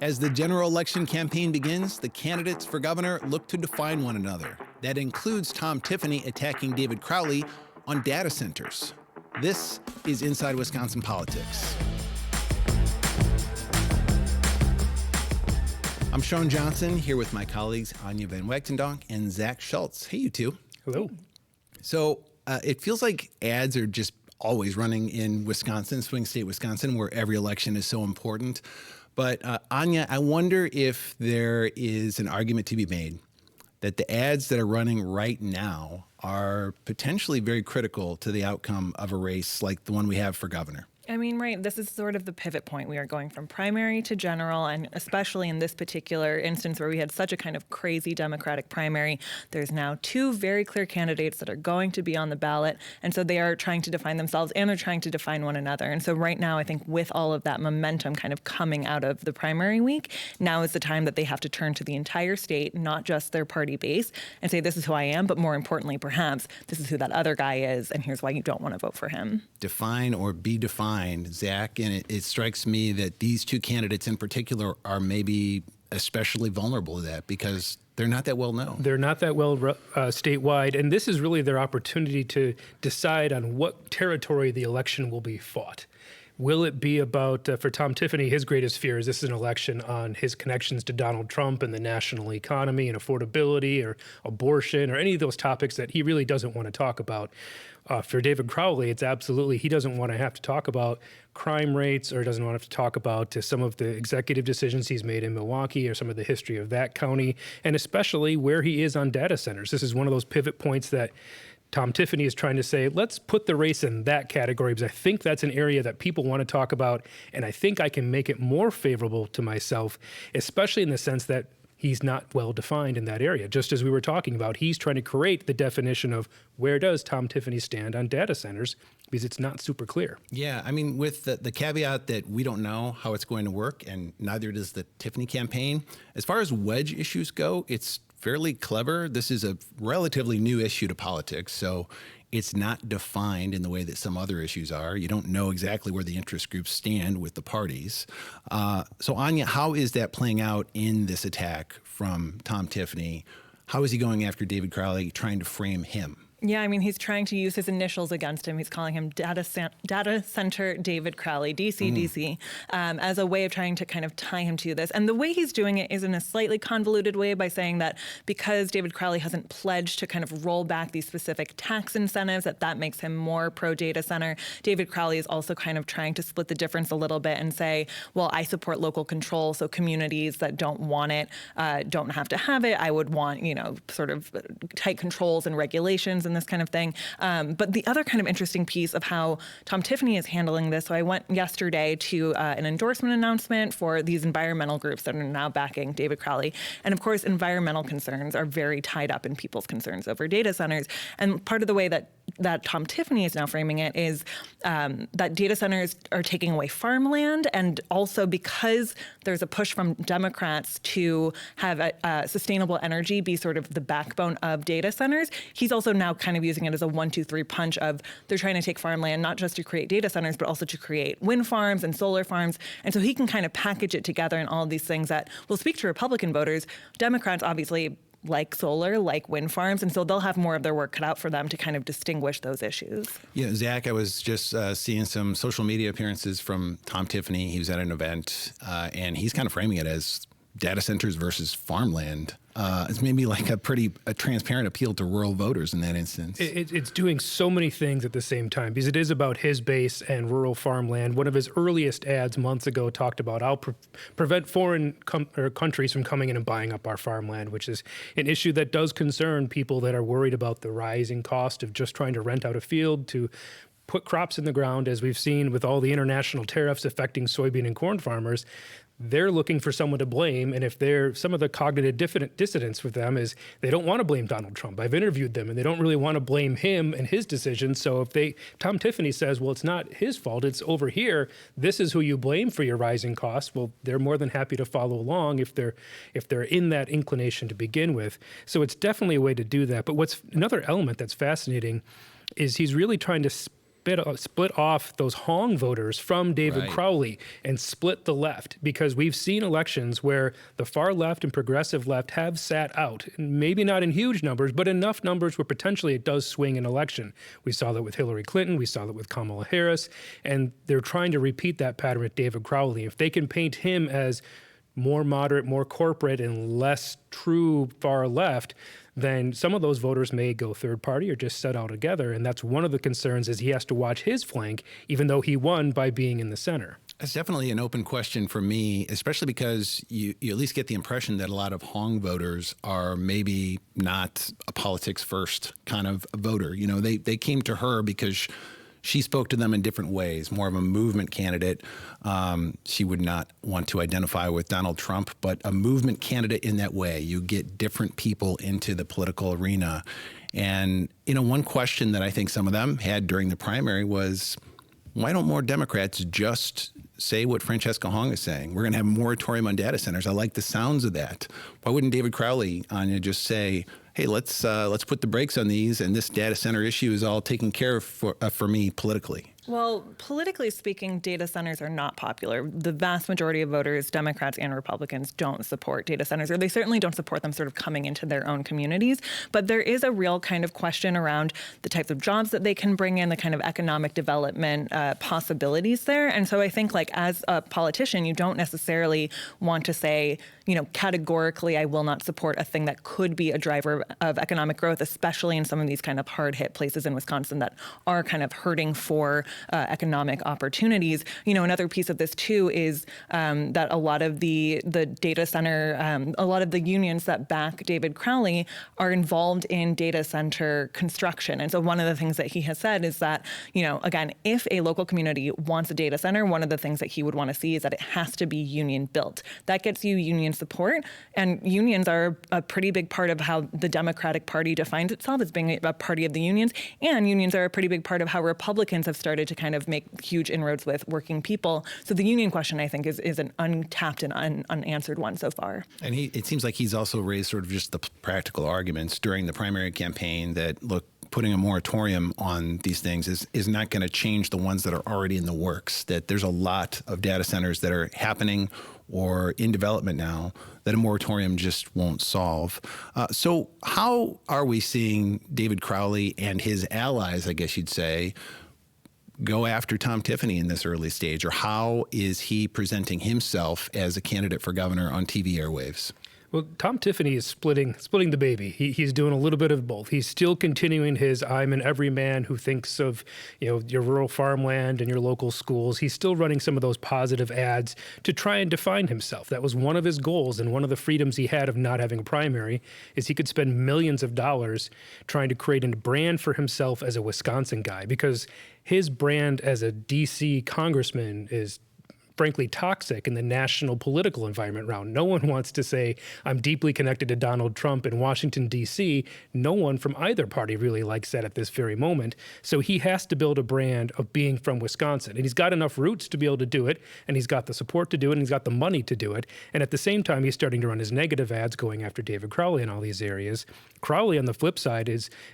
As the general election campaign begins, the candidates for governor look to define one another. That includes Tom Tiffany attacking David Crowley on data centers. This is Inside Wisconsin Politics. I'm Sean Johnson, here with my colleagues Anya Van Wagtendonk and Zach Schultz. Hey, you two. Hello. So it feels like ads are just always running in Wisconsin, swing state Wisconsin, where every election is so important. But Anya, I wonder if there is an argument to be made that the ads that are running right now are potentially very critical to the outcome of a race like the one we have for governor. I mean, right, this is sort of the pivot point. We are going from primary to general, and especially in this particular instance where we had such a kind of crazy Democratic primary, there's now two very clear candidates that are going to be on the ballot, and so they are trying to define themselves and they're trying to define one another. And so right now, I think with all of that momentum kind of coming out of the primary week, now is the time that they have to turn to the entire state, not just their party base, and say, this is who I am, but more importantly, perhaps, this is who that other guy is, and here's why you don't want to vote for him. Define or be defined, Zach, and it strikes me that these two candidates in particular are maybe especially vulnerable to that because they're not that well known. They're not that well statewide, and this is really their opportunity to decide on what territory the election will be fought. Will it be about, for Tom Tiffany, his greatest fear is this is an election on his connections to Donald Trump and the national economy and affordability or abortion or any of those topics that he really doesn't want to talk about. For David Crowley, it's absolutely, he doesn't want to have to talk about crime rates or doesn't want to have to talk about some of the executive decisions he's made in Milwaukee or some of the history of that county, and especially where he is on data centers. This is one of those pivot points that Tom Tiffany is trying to say, let's put the race in that category because I think that's an area that people want to talk about, and I think I can make it more favorable to myself, especially in the sense that he's not well defined in that area. Just as we were talking about, he's trying to create the definition of where does Tom Tiffany stand on data centers because it's not super clear. Yeah, I mean, with the caveat that we don't know how it's going to work, and neither does the Tiffany campaign, as far as wedge issues go, it's fairly clever. This is a relatively new issue to politics, so it's not defined in the way that some other issues are. You don't know exactly where the interest groups stand with the parties. So Anya, how is that playing out in this attack from Tom Tiffany? How is he going after David Crowley, trying to frame him? Yeah, I mean, he's trying to use his initials against him. He's calling him Data Center David Crowley, DC, as a way of trying to kind of tie him to this. And the way he's doing it is in a slightly convoluted way by saying that because David Crowley hasn't pledged to kind of roll back these specific tax incentives, that makes him more pro-data center. David Crowley is also kind of trying to split the difference a little bit and say, well, I support local control, so communities that don't want it don't have to have it. I would want, sort of tight controls and regulations and this kind of thing. But the other kind of interesting piece of how Tom Tiffany is handling this, so I went yesterday to an endorsement announcement for these environmental groups that are now backing David Crowley. And of course, environmental concerns are very tied up in people's concerns over data centers. And part of the way that Tom Tiffany is now framing it is that data centers are taking away farmland, and also because there's a push from Democrats to have sustainable energy be sort of the backbone of data centers, he's also now kind of using it as a 1-2-3 punch of they're trying to take farmland not just to create data centers, but also to create wind farms and solar farms. And so he can kind of package it together in all of these things that will speak to Republican voters. Democrats obviously like solar, like wind farms, and so they'll have more of their work cut out for them to kind of distinguish those issues. Yeah, Zach, I was just seeing some social media appearances from Tom Tiffany. He was at an event, and he's kind of framing it as data centers versus farmland. It's maybe like a transparent appeal to rural voters in that instance. It's doing so many things at the same time because it is about his base and rural farmland. One of his earliest ads months ago talked about I'll prevent foreign countries from coming in and buying up our farmland, which is an issue that does concern people that are worried about the rising cost of just trying to rent out a field to put crops in the ground, as we've seen with all the international tariffs affecting soybean and corn farmers. They're looking for someone to blame, and if some of the cognitive dissonance with them is they don't want to blame Donald Trump. I've interviewed them, and they don't really want to blame him and his decisions. So if Tom Tiffany says, well, it's not his fault, it's over here, this is who you blame for your rising costs, well, they're more than happy to follow along if they're in that inclination to begin with. So it's definitely a way to do that. But what's another element that's fascinating is he's really trying to split off those Hong voters from David Right. Crowley and split the left, because we've seen elections where the far left and progressive left have sat out, maybe not in huge numbers, but enough numbers where potentially it does swing an election. We saw that with Hillary Clinton. We saw that with Kamala Harris. And they're trying to repeat that pattern with David Crowley. If they can paint him as more moderate, more corporate, and less true far left, then some of those voters may go third party or just set out together. And that's one of the concerns, is he has to watch his flank, even though he won by being in the center. It's definitely an open question for me, especially because you at least get the impression that a lot of Hong voters are maybe not a politics first kind of voter. You know, they came to her because she spoke to them in different ways, more of a movement candidate. She would not want to identify with Donald Trump, but a movement candidate in that way. You get different people into the political arena. And, you know, one question that I think some of them had during the primary was, why don't more Democrats just say what Francesca Hong is saying? We're going to have a moratorium on data centers. I like the sounds of that. Why wouldn't David Crowley, Anya, just say, hey, let's put the brakes on these, and this data center issue is all taken care of for me politically? Well, politically speaking, data centers are not popular. The vast majority of voters, Democrats and Republicans, don't support data centers, or they certainly don't support them sort of coming into their own communities. But there is a real kind of question around the types of jobs that they can bring in, the kind of economic development possibilities there. And so I think, like, as a politician, you don't necessarily want to say, you know, categorically, I will not support a thing that could be a driver of economic growth, especially in some of these kind of hard-hit places in Wisconsin that are kind of hurting for economic opportunities. You know, another piece of this too is that a lot of the data center, a lot of the unions that back David Crowley are involved in data center construction. And so one of the things that he has said is that, you know, again, if a local community wants a data center, one of the things that he would want to see is that it has to be union built. That gets you union support, and unions are a pretty big part of how the Democratic Party defines itself, as being a party of the unions, and unions are a pretty big part of how Republicans have started to kind of make huge inroads with working people. So the union question, I think, is an untapped and unanswered one so far. And it seems like he's also raised sort of just the practical arguments during the primary campaign that, look, putting a moratorium on these things is not going to change the ones that are already in the works, that there's a lot of data centers that are happening or in development now that a moratorium just won't solve. So how are we seeing David Crowley and his allies, I guess you'd say, go after Tom Tiffany in this early stage? Or how is he presenting himself as a candidate for governor on TV airwaves? Well, Tom Tiffany is splitting the baby. He's doing a little bit of both. He's still continuing his "I'm an everyman who thinks of, you know, your rural farmland and your local schools." He's still running some of those positive ads to try and define himself. That was one of his goals, and one of the freedoms he had of not having a primary is he could spend millions of dollars trying to create a brand for himself as a Wisconsin guy, because his brand as a DC congressman is frankly toxic in the national political environment around. No one wants to say, I'm deeply connected to Donald Trump in Washington, D.C. No one from either party really likes that at this very moment. So he has to build a brand of being from Wisconsin. And he's got enough roots to be able to do it, and he's got the support to do it, and he's got the money to do it. And at the same time, he's starting to run his negative ads going after David Crowley in all these areas. Crowley, on the flip side,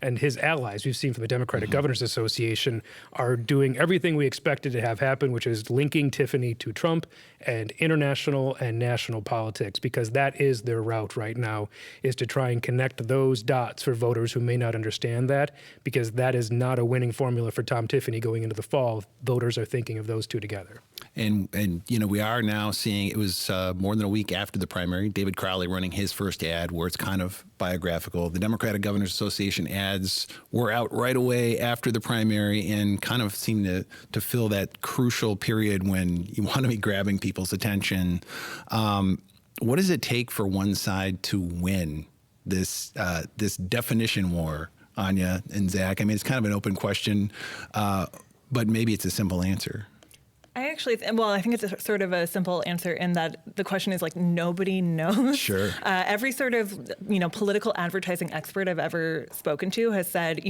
and his allies, we've seen from the Democratic Governors Association, are doing everything we expected to have happen, which is linking Tiffany to Trump and international and national politics, because that is their route right now, is to try and connect those dots for voters who may not understand that, because that is not a winning formula for Tom Tiffany going into the fall. Voters are thinking of those two together. And you know, we are now seeing, it was more than a week after the primary, David Crowley running his first ad where it's kind of biographical. The Democratic Governors Association ads were out right away after the primary and kind of seem to fill that crucial period when you want to be grabbing people's attention. What does it take for one side to win this definition war, Anya and Zach? I mean, it's kind of an open question, but maybe it's a simple answer. I think it's a sort of a simple answer in that the question is like nobody knows. Sure. Every sort of, political advertising expert I've ever spoken to has said,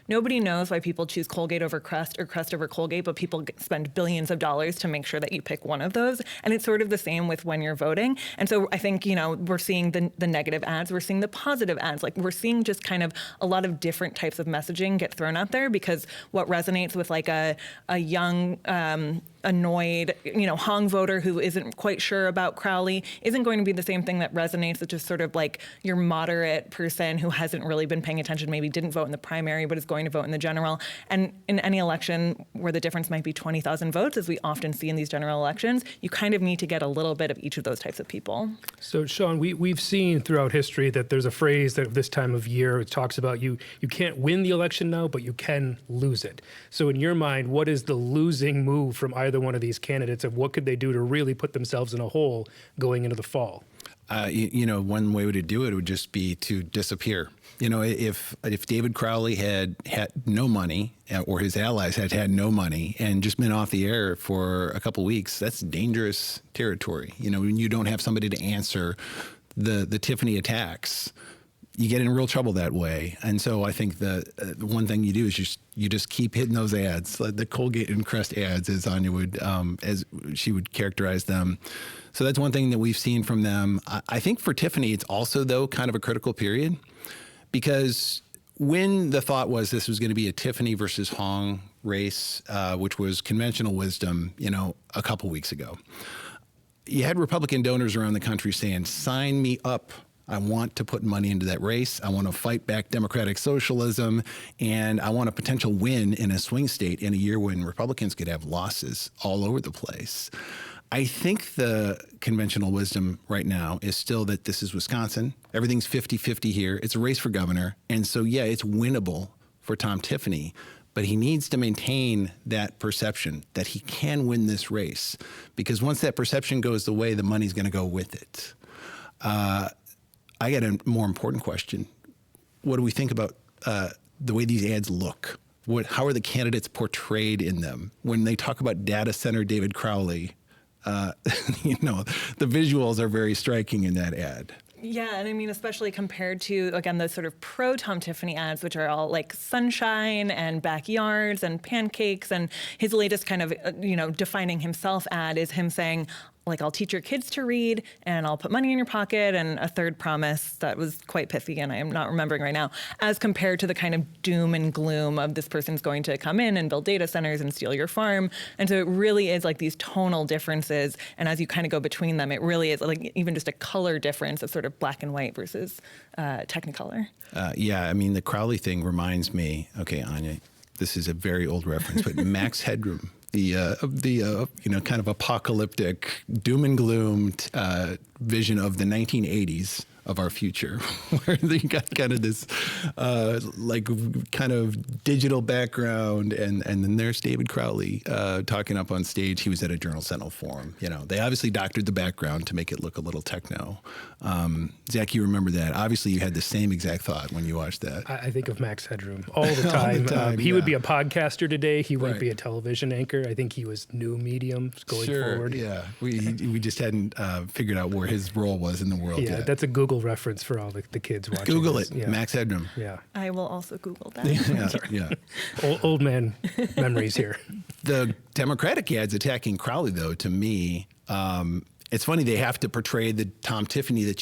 nobody knows why people choose Colgate over Crest or Crest over Colgate, but people spend billions of dollars to make sure that you pick one of those. And it's sort of the same with when you're voting. And so I think, we're seeing the negative ads, we're seeing the positive ads, like we're seeing just kind of a lot of different types of messaging get thrown out there, because what resonates with like a young, annoyed, Hong voter who isn't quite sure about Crowley isn't going to be the same thing that resonates with just sort of like your moderate person who hasn't really been paying attention, maybe didn't vote in the primary, but is going to vote in the general. And in any election where the difference might be 20,000 votes, as we often see in these general elections, you kind of need to get a little bit of each of those types of people. So, Sean, we've seen throughout history that there's a phrase that this time of year it talks about you can't win the election now, but you can lose it. So in your mind, what is the losing move from either one of these candidates, of what could they do to really put themselves in a hole going into the fall? One way to do it would just be to disappear. If David Crowley had no money, or his allies had no money and just been off the air for a couple weeks, that's dangerous territory. When you don't have somebody to answer the Tiffany attacks, you get in real trouble that way. And so I think the one thing you do is you just keep hitting those ads, like the Colgate and Crest ads, as Anya would, as she would characterize them. So that's one thing that we've seen from them. I think for Tiffany, it's also, though, kind of a critical period, because when the thought was this was going to be a Tiffany versus Hong race, which was conventional wisdom, a couple weeks ago, you had Republican donors around the country saying, sign me up. I want to put money into that race. I want to fight back democratic socialism, and I want a potential win in a swing state in a year when Republicans could have losses all over the place. I think the conventional wisdom right now is still that this is Wisconsin. Everything's 50-50 here. It's a race for governor. And so, yeah, it's winnable for Tom Tiffany, but he needs to maintain that perception that he can win this race, because once that perception goes away, the money's going to go with it. I got a more important question. What do we think about the way these ads look? How are the candidates portrayed in them? When they talk about data center David Crowley, the visuals are very striking in that ad. Yeah, and I mean, especially compared to, again, the sort of pro-Tom Tiffany ads, which are all like sunshine and backyards and pancakes. And his latest kind of, defining himself ad is him saying, like, I'll teach your kids to read, and I'll put money in your pocket, and a third promise that was quite pithy, and I am not remembering right now, as compared to the kind of doom and gloom of this person's going to come in and build data centers and steal your farm. And so it really is like these tonal differences, and as you kind of go between them, it really is like even just a color difference of sort of black and white versus Technicolor. The Crowley thing reminds me, okay, Anya, this is a very old reference, but Max Headroom, the kind of apocalyptic doom and gloom vision of the 1980s of our future, where they got kind of this kind of digital background, and then there's David Crowley talking up on stage. He was at a Journal Sentinel forum. They obviously doctored the background to make it look a little techno. Zach, you remember that? Obviously, you had the same exact thought when you watched that. I think of Max Headroom all the time. He would be a podcaster today. He wouldn't be a television anchor. I think he was new medium going forward. Yeah, we just hadn't figured out where his role was in the world yet. That's a Google reference for all the kids watching. Google this. it, Max Headroom. Yeah, I will also Google that. Yeah. Old man memories here. The Democratic ads attacking Crowley, though, to me, it's funny, they have to portray the Tom Tiffany that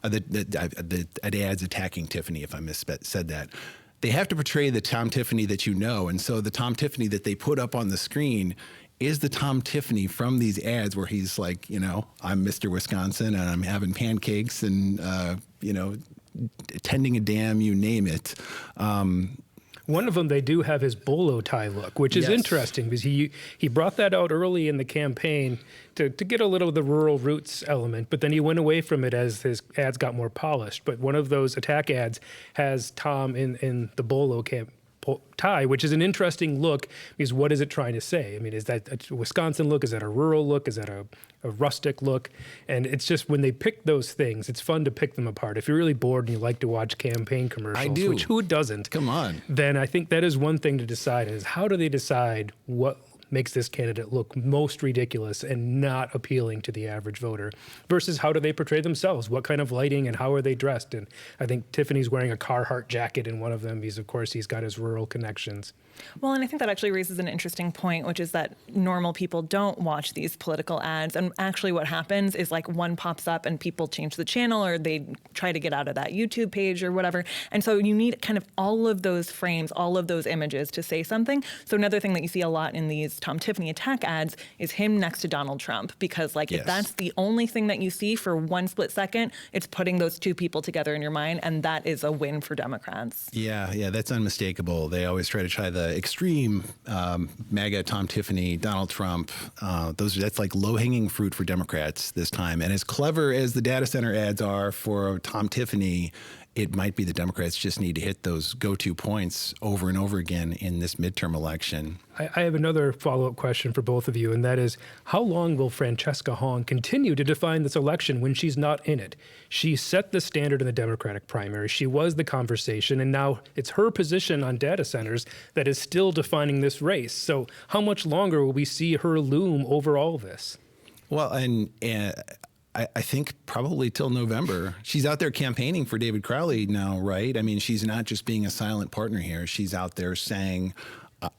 the ads attacking Tiffany, if I said that. They have to portray the Tom Tiffany that and so the Tom Tiffany that they put up on the screen is the Tom Tiffany from these ads where he's like, I'm Mr. Wisconsin and I'm having pancakes and, tending a dam, you name it. One of them, they do have his bolo tie look, which is interesting because he brought that out early in the campaign to get a little of the rural roots element, but then he went away from it as his ads got more polished. But one of those attack ads has Tom in the bolo tie, which is an interesting look because what is it trying to say? I mean, is that a Wisconsin look? Is that a rural look? Is that a rustic look? And it's just when they pick those things, it's fun to pick them apart. If you're really bored and you like to watch campaign commercials, I do. Which who doesn't? Come on. Then I think that is one thing to decide is how do they decide what makes this candidate look most ridiculous and not appealing to the average voter, versus how do they portray themselves? What kind of lighting and how are they dressed? And I think Tiffany's wearing a Carhartt jacket in one of them because, of course, he's got his rural connections. Well, and I think that actually raises an interesting point, which is that normal people don't watch these political ads. And actually what happens is like one pops up and people change the channel or they try to get out of that YouTube page or whatever. And so you need kind of all of those frames, all of those images to say something. So another thing that you see a lot in these Tom Tiffany attack ads is him next to Donald Trump, because like if that's the only thing that you see for one split second, it's putting those two people together in your mind. And that is a win for Democrats. Yeah, that's unmistakable. They always try to try the extreme MAGA, Tom Tiffany, Donald Trump. That's like low-hanging fruit for Democrats this time. And as clever as the data center ads are for Tom Tiffany, it might be the Democrats just need to hit those go-to points over and over again in this midterm election. I have another follow-up question for both of you, and that is, how long will Francesca Hong continue to define this election when she's not in it? She set the standard in the Democratic primary. She was the conversation, and now it's her position on data centers that is still defining this race. So how much longer will we see her loom over all this? Well, and I think probably till November. She's out there campaigning for David Crowley now, right? I mean, she's not just being a silent partner here. She's out there saying,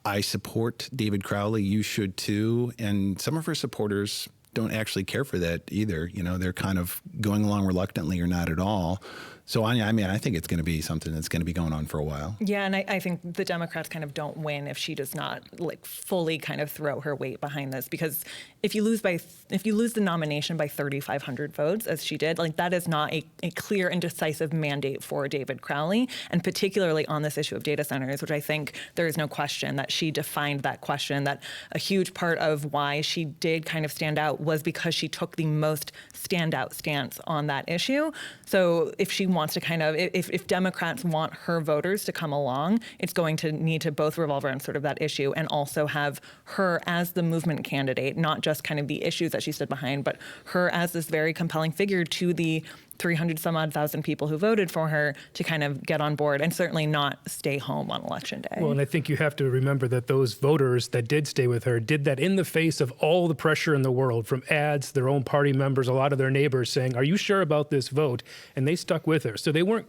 I support David Crowley, you should too. And some of her supporters don't actually care for that either. You know, they're kind of going along reluctantly or not at all. So, I mean, I think it's going to be something that's going to be going on for a while. Yeah, and I think the Democrats kind of don't win if she does not like fully kind of throw her weight behind this, because if you lose the nomination by 3,500 votes, as she did, like that is not a clear and decisive mandate for David Crowley, and particularly on this issue of data centers, which I think there is no question that she defined that question, that a huge part of why she did kind of stand out was because she took the most standout stance on that issue. So if she wants to kind of, if Democrats want her voters to come along, it's going to need to both revolve around sort of that issue and also have her as the movement candidate, not just kind of the issues that she stood behind, but her as this very compelling figure to the 300 some odd thousand people who voted for her to kind of get on board and certainly not stay home on election day. Well, and I think you have to remember that those voters that did stay with her did that in the face of all the pressure in the world from ads, their own party members, a lot of their neighbors saying, are you sure about this vote? And they stuck with her. So they weren't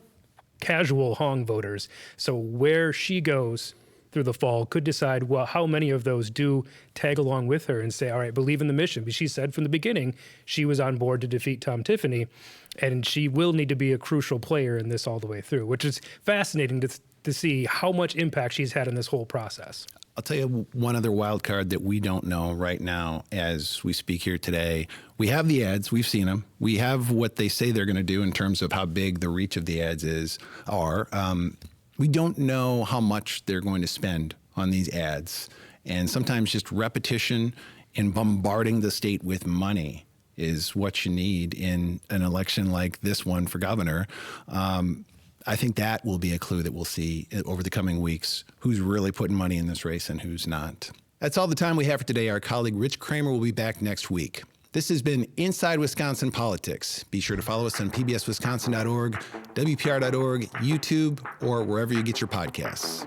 casual Hong voters. So where she goes through the fall could decide, well, how many of those do tag along with her and say, all right, believe in the mission. Because she said from the beginning she was on board to defeat Tom Tiffany, and she will need to be a crucial player in this all the way through, which is fascinating to see how much impact she's had in this whole process. I'll tell you one other wild card that we don't know right now as we speak here today. We have the ads. We've seen them. We have what they say they're going to do in terms of how big the reach of the ads are. We don't know how much they're going to spend on these ads. And sometimes just repetition and bombarding the state with money is what you need in an election like this one for governor. I think that will be a clue that we'll see over the coming weeks, who's really putting money in this race and who's not. That's all the time we have for today. Our colleague Rich Kramer will be back next week. This has been Inside Wisconsin Politics. Be sure to follow us on pbswisconsin.org, WPR.org, YouTube, or wherever you get your podcasts.